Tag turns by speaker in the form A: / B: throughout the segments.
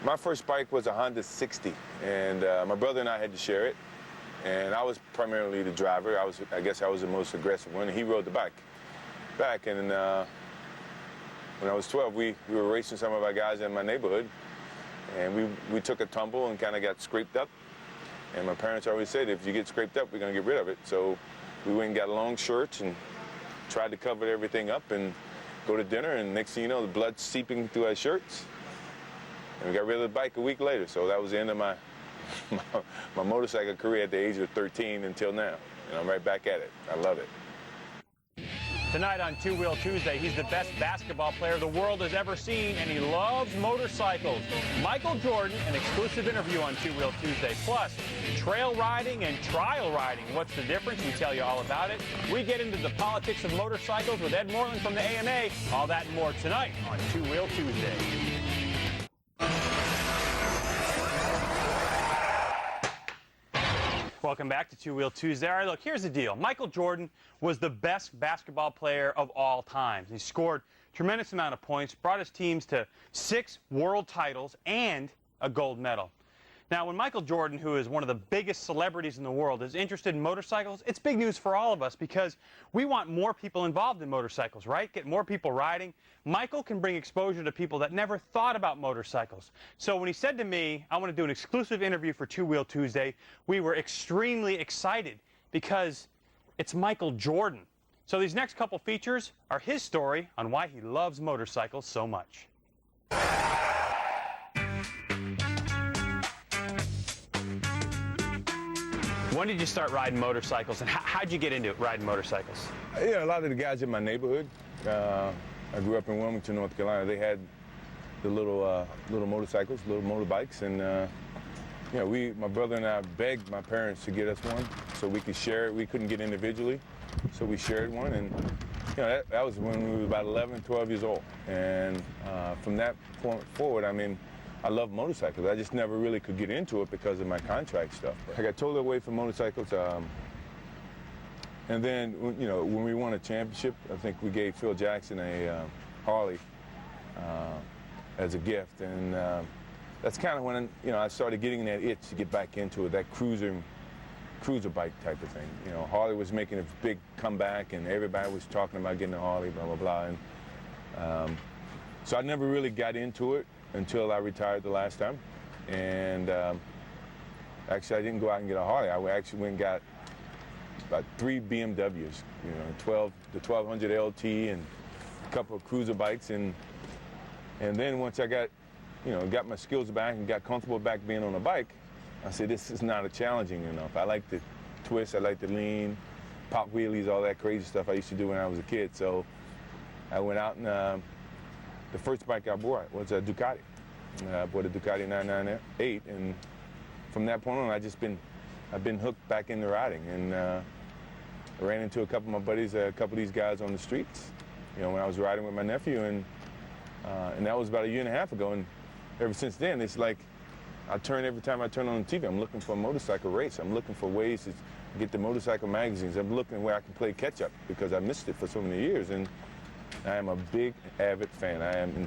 A: My first bike was a Honda 60, and my brother and I had to share it. And I was primarily the driver. I guess I was the most aggressive one. He rode the bike back. And when I was 12, we were racing some of our guys in my neighborhood, and we took a tumble and kind of got scraped up. And my parents always said, if you get scraped up, we're going to get rid of it. So we went and got long shirts and tried to cover everything up and go to dinner. And next thing you know, the blood's seeping through our shirts. And we got rid of the bike a week later. So that was the end of my motorcycle career at the age of 13 until now. And I'm right back at it. I love it.
B: Tonight on Two Wheel Tuesday, he's the best basketball player the world has ever seen, and he loves motorcycles. Michael Jordan, an exclusive interview on Two Wheel Tuesday. Plus, trail riding and trial riding. What's the difference? We tell you all about it. We get into the politics of motorcycles with Ed Moreland from the AMA. All that and more tonight on Two Wheel Tuesday. Welcome back to Two Wheel Tuesday. All right, look, here's the deal. Michael Jordan was the best basketball player of all time. He scored a tremendous amount of points, brought his teams to 6 world titles and a gold medal. Now, when Michael Jordan, who is one of the biggest celebrities in the world, is interested in motorcycles, it's big news for all of us because we want more people involved in motorcycles, right? Get more people riding. Michael can bring exposure to people that never thought about motorcycles. So when he said to me, I want to do an exclusive interview for Two Wheel Tuesday, we were extremely excited because it's Michael Jordan. So these next couple features are his story on why he loves motorcycles so much. When did you start riding motorcycles, and how'd you get into it, riding motorcycles?
A: Yeah, a lot of the guys in my neighborhood. I grew up in Wilmington, North Carolina. They had the little motorcycles, little motorbikes, and my brother and I begged my parents to get us one so we could share it. We couldn't get individually, so we shared one, and that was when we were about 11, 12 years old. And from that point forward, I mean, I love motorcycles. I just never really could get into it because of my contract stuff. I got totally away from motorcycles. And then, when we won a championship, I think we gave Phil Jackson a Harley as a gift. And that's kind of when, I started getting that itch to get back into it, that cruiser bike type of thing. Harley was making a big comeback, and everybody was talking about getting a Harley, blah, blah, blah. And so I never really got into it until I retired the last time. And actually, I didn't go out and get a Harley. I actually went and got about 3 BMWs, the 1200 LT and a couple of cruiser bikes. And then once I got my skills back and got comfortable back being on a bike, I said, this is not challenging enough. I like to twist, I like to lean, pop wheelies, all that crazy stuff I used to do when I was a kid. So I went out and the first bike I bought was a Ducati. I bought a Ducati 998, and from that point on, I've been hooked back into riding. And I ran into a couple of my buddies, a couple of these guys on the streets, when I was riding with my nephew, and that was about 1.5 years ago. And ever since then, it's like every time I turn on the TV, I'm looking for a motorcycle race. I'm looking for ways to get the motorcycle magazines. I'm looking where I can play catch up because I missed it for so many years. And I am a big, avid fan.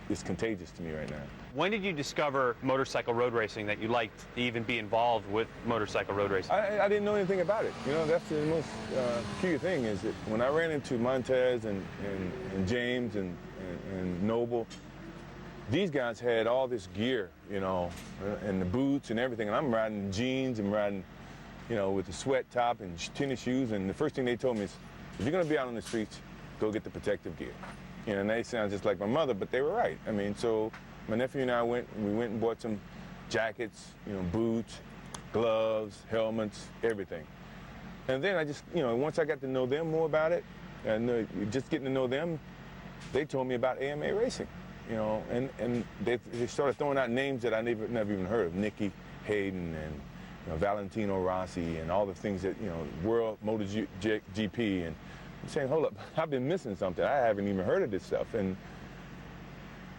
A: It's contagious to me right now.
B: When did you discover motorcycle road racing, that you liked to even be involved with motorcycle road racing?
A: I didn't know anything about it. That's the most peculiar thing is that when I ran into Montez and James and Noble, these guys had all this gear, and the boots and everything, and I'm riding jeans and riding, with the sweat top and tennis shoes, and the first thing they told me is, if you're going to be out on the streets, go get the protective gear. And they sound just like my mother, but they were right. I mean, so my nephew and I went and bought some jackets, boots, gloves, helmets, everything. And then I just, once I got to know them more about it, and just getting to know them, they told me about AMA racing, and they started throwing out names that I never even heard of, Nicky Hayden and Valentino Rossi and all the things that, World MotoGP, and I'm saying, hold up, I've been missing something. I haven't even heard of this stuff. And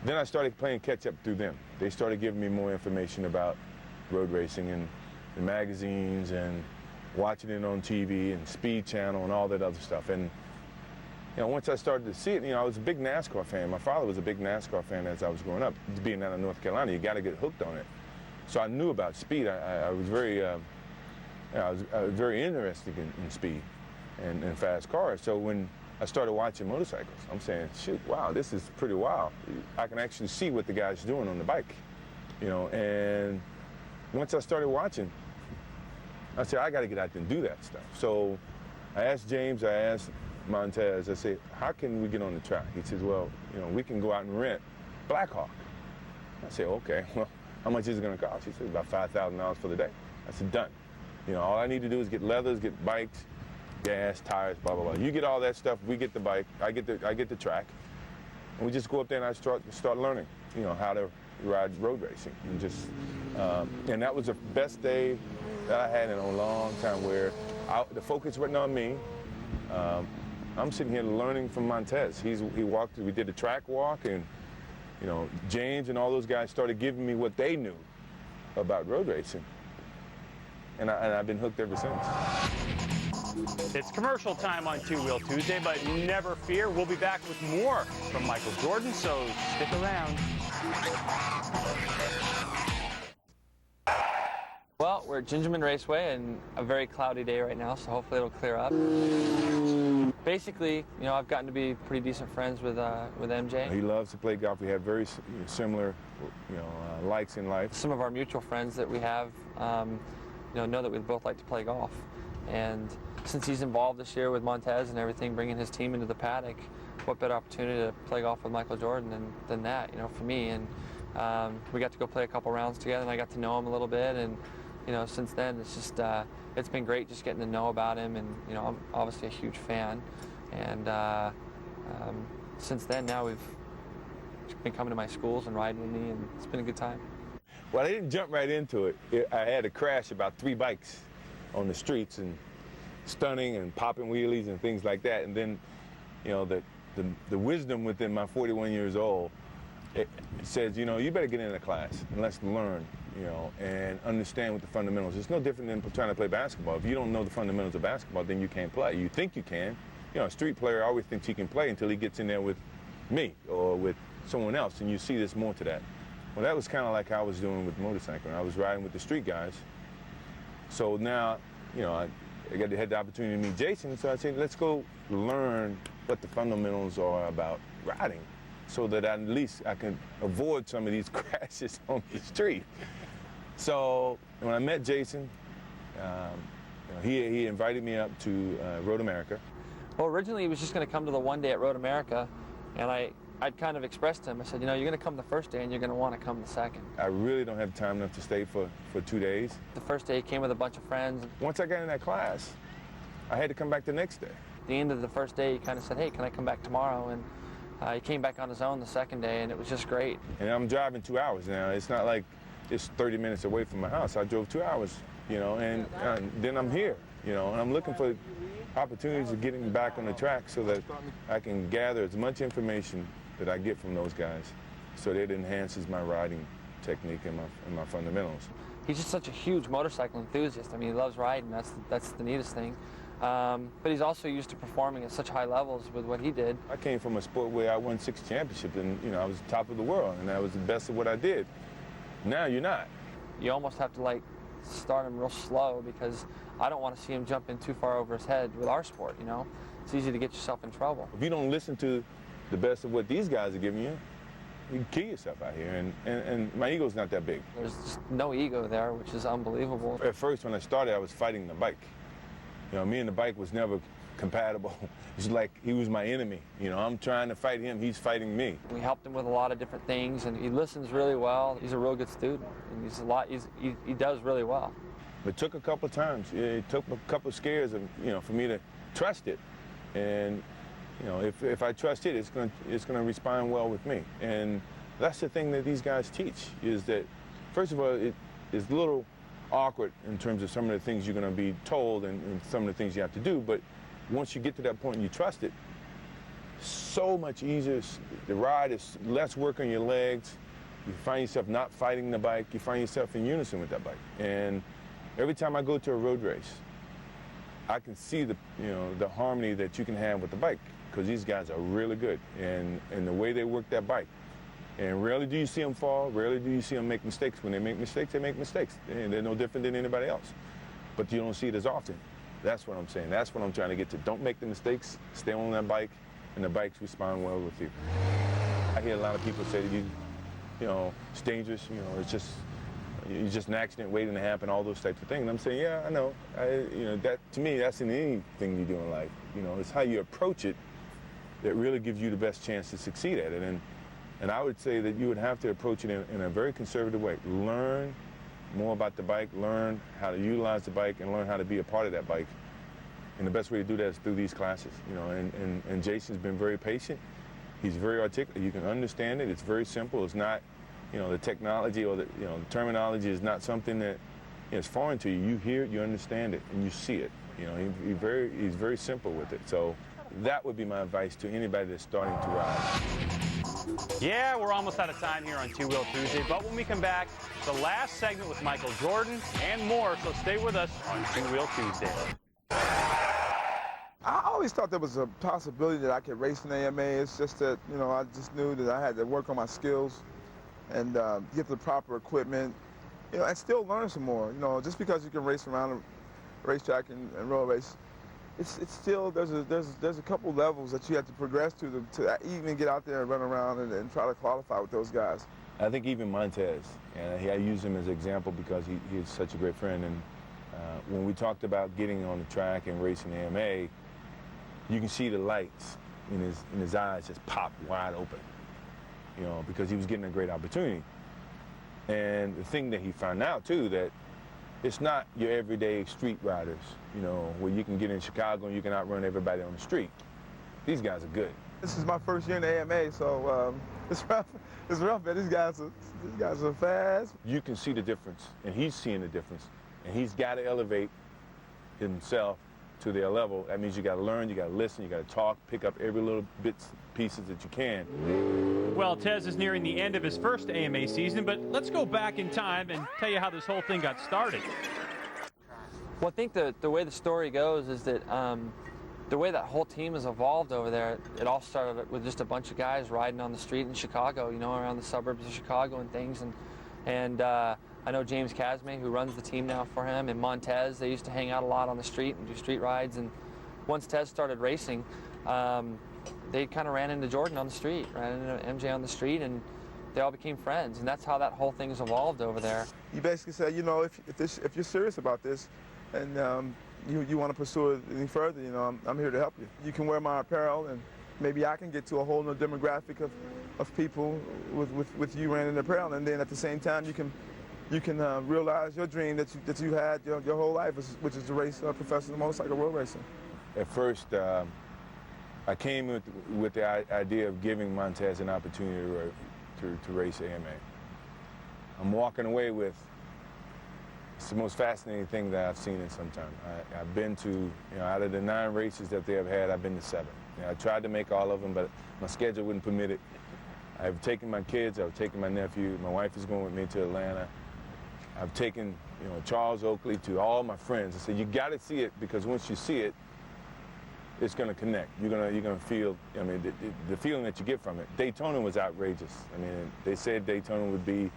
A: then I started playing catch up through them. They started giving me more information about road racing and the magazines and watching it on TV and Speed Channel and all that other stuff. And once I started to see it, I was a big NASCAR fan. My father was a big NASCAR fan as I was growing up. Being out of North Carolina, you got to get hooked on it. So I knew about speed. I was very, I was very interested in speed and fast cars. So when I started watching motorcycles, I'm saying, shoot, wow, this is pretty wild. I can actually see what the guy's doing on the bike, And once I started watching, I said, I got to get out there and do that stuff. So I asked James, I asked Montez, I said, how can we get on the track? He says, well, we can go out and rent Blackhawk. I said, okay, well, how much is it going to cost? He said, about $5,000 for the day. I said, done. All I need to do is get leathers, get bikes, gas, tires, blah, blah, blah. You get all that stuff, we get the bike, I get the track, and we just go up there and I start learning, how to ride road racing. And that was the best day that I had in a long time, where the focus wasn't on me. I'm sitting here learning from Montez. He walked, we did the track walk, and James and all those guys started giving me what they knew about road racing. And I've been hooked ever since.
B: It's commercial time on Two Wheel Tuesday, but never fear, we'll be back with more from Michael Jordan, so stick around.
C: Well, we're at Gingerman Raceway, and a very cloudy day right now, so hopefully it'll clear up. Basically, I've gotten to be pretty decent friends with MJ.
A: He loves to play golf. We have very similar, likes in life.
C: Some of our mutual friends that we have, know that we both like to play golf. And since he's involved this year with Montez and everything, bringing his team into the paddock, what better opportunity to play golf with Michael Jordan than that, for me. And we got to go play a couple rounds together, and I got to know him a little bit. And since then, it's just it's been great just getting to know about him. And I'm obviously a huge fan. And since then, now we've been coming to my schools and riding with me, and it's been a good time.
A: Well, I didn't jump right into it. I had to crash about 3 bikes on the streets and stunning and popping wheelies and things like that. And then, the wisdom within my 41 years old, it says, you better get into class and let's learn, and understand what the fundamentals. It's no different than trying to play basketball. If you don't know the fundamentals of basketball, then you can't play. You think you can. A street player always thinks he can play until he gets in there with me or with someone else, and you see there's more to that. Well, that was kind of like I was doing with motorcycling. I was riding with the street guys. So now, I had the opportunity to meet Jason, so I said, let's go learn what the fundamentals are about riding, so that at least I can avoid some of these crashes on the street. So when I met Jason, he invited me up to Road America.
C: Well, originally he was just going to come to the one day at Road America, and I'd kind of expressed to him, I said, you're going to come the first day and you're going to want to come the second.
A: I really don't have time enough to stay for 2 days.
C: The first day he came with a bunch of friends.
A: Once I got in that class, I had to come back the next day.
C: At the end of the first day, he kind of said, hey, can I come back tomorrow? And he came back on his own the second day, and it was just great.
A: And I'm driving 2 hours now. It's not like it's 30 minutes away from my house. I drove 2 hours, and then I'm here, and I'm looking for opportunities of getting back on the track so that I can gather as much information that I get from those guys, so that it enhances my riding technique and my fundamentals.
C: He's just such a huge motorcycle enthusiast. I mean, he loves riding. That's the neatest thing. But he's also used to performing at such high levels with what he did.
A: I came from a sport where I won 6 championships, and I was top of the world, and I was the best of what I did. Now you're not.
C: You almost have to start him real slow, because I don't want to see him jump in too far over his head with our sport. It's easy to get yourself in trouble.
A: If you don't listen to the best of what these guys are giving you, you can kill yourself out here, and my ego's not that big.
C: There's just no ego there, which is unbelievable.
A: At first, when I started, I was fighting the bike. Me and the bike was never compatible. It's like he was my enemy. I'm trying to fight him, he's fighting me.
C: We helped him with a lot of different things, and he listens really well. He's a real good student, and he does really well.
A: It took a couple times. It took a couple scares, for me to trust it, and if I trust it, it's gonna respond well with me. And that's the thing that these guys teach, is that, first of all, it is a little awkward in terms of some of the things you're gonna be told and some of the things you have to do, but once you get to that point and you trust it, so much easier. The ride is less work on your legs. You find yourself not fighting the bike. You find yourself in unison with that bike. And every time I go to a road race, I can see the harmony that you can have with the bike. because these guys are really good, and the way they work that bike. And rarely do you see them fall. Rarely do you see them make mistakes. When they make mistakes, they make mistakes. And they're no different than anybody else. But you don't see it as often. That's what I'm saying. That's what I'm trying to get to. Don't make the mistakes. Stay on that bike, and the bikes respond well with you. I hear a lot of people say to you, you know, it's dangerous. You know, it's just an accident waiting to happen. All those types of things. And I'm saying, yeah, I know. You know, that to me, that's in anything you do in life. You know, it's how you approach it that really gives you the best chance to succeed at it. And I would say that you would have to approach it in a very conservative way. Learn more about the bike, learn how to utilize the bike, and learn how to be a part of that bike. And the best way to do that is through these classes. You know, and Jason's been very patient. He's very articulate. You can understand it. It's very simple. It's not, you know, the technology or the terminology is not something that is foreign to you. You hear it, you understand it, and you see it. You know, he's very simple with it. So that would be my advice to anybody that's starting to ride.
B: Yeah, we're almost out of time here on Two Wheel Tuesday, but when we come back, the last segment with Michael Jordan and more, so stay with us on Two Wheel Tuesday.
D: I always thought there was a possibility that I could race in AMA. It's just that, you know, I just knew that I had to work on my skills and get the proper equipment, you know, and still learn some more. You know, just because you can race around a racetrack and road race, it's still, there's a couple levels that you have to progress to even get out there and run around and try to qualify with those guys.
A: I think even Montez, and I use him as an example because he is such a great friend. And when we talked about getting on the track and racing the AMA, you can see the lights in his eyes just pop wide open, you know, because he was getting a great opportunity. And the thing that he found out too, that it's not your everyday street riders, you know, where you can get in Chicago and you can outrun everybody on the street. These guys are good.
D: This is my first year in the AMA, so it's rough. It's rough, man. These guys are fast.
A: You can see the difference, and he's seeing the difference, and he's got to elevate himself to their level. That means you got to learn, you got to listen, you got to talk, pick up every little bits, pieces that you can.
B: Well, Tez is nearing the end of his first AMA season, but let's go back in time and tell you how this whole thing got started.
C: Well, I think the way the story goes is that the way that whole team has evolved over there, it all started with just a bunch of guys riding on the street in Chicago, you know, around the suburbs of Chicago and things. And I know James Casme, who runs the team now for him, and Montez, they used to hang out a lot on the street and do street rides. And once Tez started racing, they kind of ran into Jordan on the street, ran into MJ on the street, and they all became friends. And that's how that whole thing has evolved over there.
D: You basically said, you know, if you're serious about this and you want to pursue it any further, you know, I'm here to help you. You can wear my apparel, and maybe I can get to a whole new demographic of people with you wearing the apparel, and then at the same time you can realize your dream that you had your whole life, which is to race professional motorcycle road racing.
A: At first, I came with the idea of giving Montez an opportunity to race AMA. I'm walking away with, it's the most fascinating thing that I've seen in some time. I've been to, you know, out of the 9 races that they have had, I've been to 7. You know, I tried to make all of them, but my schedule wouldn't permit it. I've taken my kids, I've taken my nephew, my wife is going with me to Atlanta. I've taken, you know, Charles Oakley to all my friends. I said, you got to see it, because once you see it, it's going to connect. You're gonna feel, I mean, the feeling that you get from it. Daytona was outrageous. I mean, they said Daytona would be,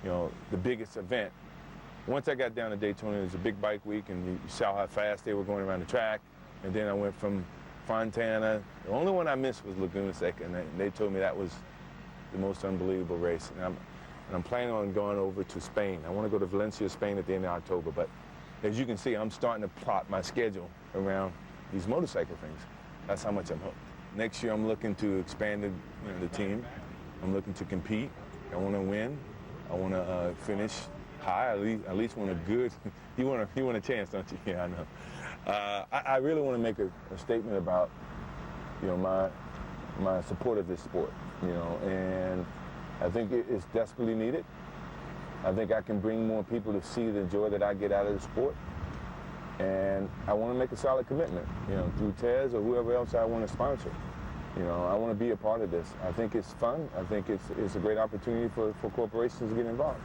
A: you know, the biggest event. Once I got down to Daytona, it was a big bike week, and you saw how fast they were going around the track. And then I went from Fontana. The only one I missed was Laguna Seca, and they told me that was the most unbelievable race. And I'm planning on going over to Spain. I want to go to Valencia, Spain at the end of October. But as you can see, I'm starting to plot my schedule around these motorcycle things. That's how much I'm hooked. Next year, I'm looking to expand the team. I'm looking to compete. I want to win. I want to finish high. At least want a good. You want a chance, don't you? Yeah, I know. I really want to make a statement about, you know, my support of this sport. You know, and I think it's desperately needed. I think I can bring more people to see the joy that I get out of the sport. And I want to make a solid commitment, you know, through Tez or whoever else I want to sponsor. You know, I want to be a part of this. I think it's fun. I think it's a great opportunity for corporations to get involved.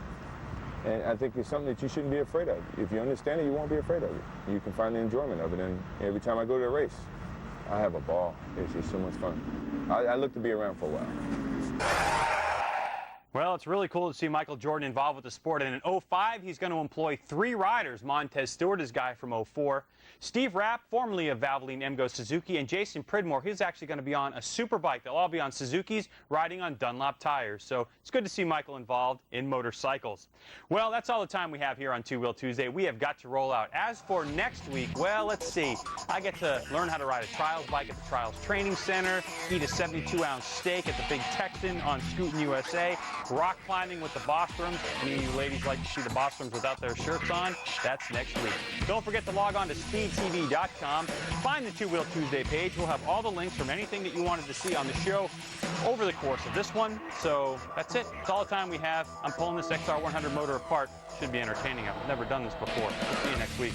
A: And I think it's something that you shouldn't be afraid of. If you understand it, you won't be afraid of it. You can find the enjoyment of it. And every time I go to a race, I have a ball. It's just so much fun. I look to be around for a while.
B: Well, it's really cool to see Michael Jordan involved with the sport. And in 05, he's going to employ 3 riders. Montez Stewart, his guy from 04. Steve Rapp, formerly of Valvoline Emgo Suzuki, and Jason Pridmore, he's actually going to be on a super bike. They'll all be on Suzukis, riding on Dunlop tires. So it's good to see Michael involved in motorcycles. Well, that's all the time we have here on Two Wheel Tuesday. We have got to roll out. As for next week, well, let's see. I get to learn how to ride a trials bike at the Trials Training Center, eat a 72-ounce steak at the Big Texan on Scootin' USA, rock climbing with the Bostroms. Any of you ladies like to see the Bostroms without their shirts on? That's next week. Don't forget to log on to speedtv.com. Find the Two Wheel Tuesday page. We'll have all the links from anything that you wanted to see on the show over the course of this one. So that's it. That's all the time we have. I'm pulling this XR100 motor apart. Should be entertaining. I've never done this before. We'll see you next week.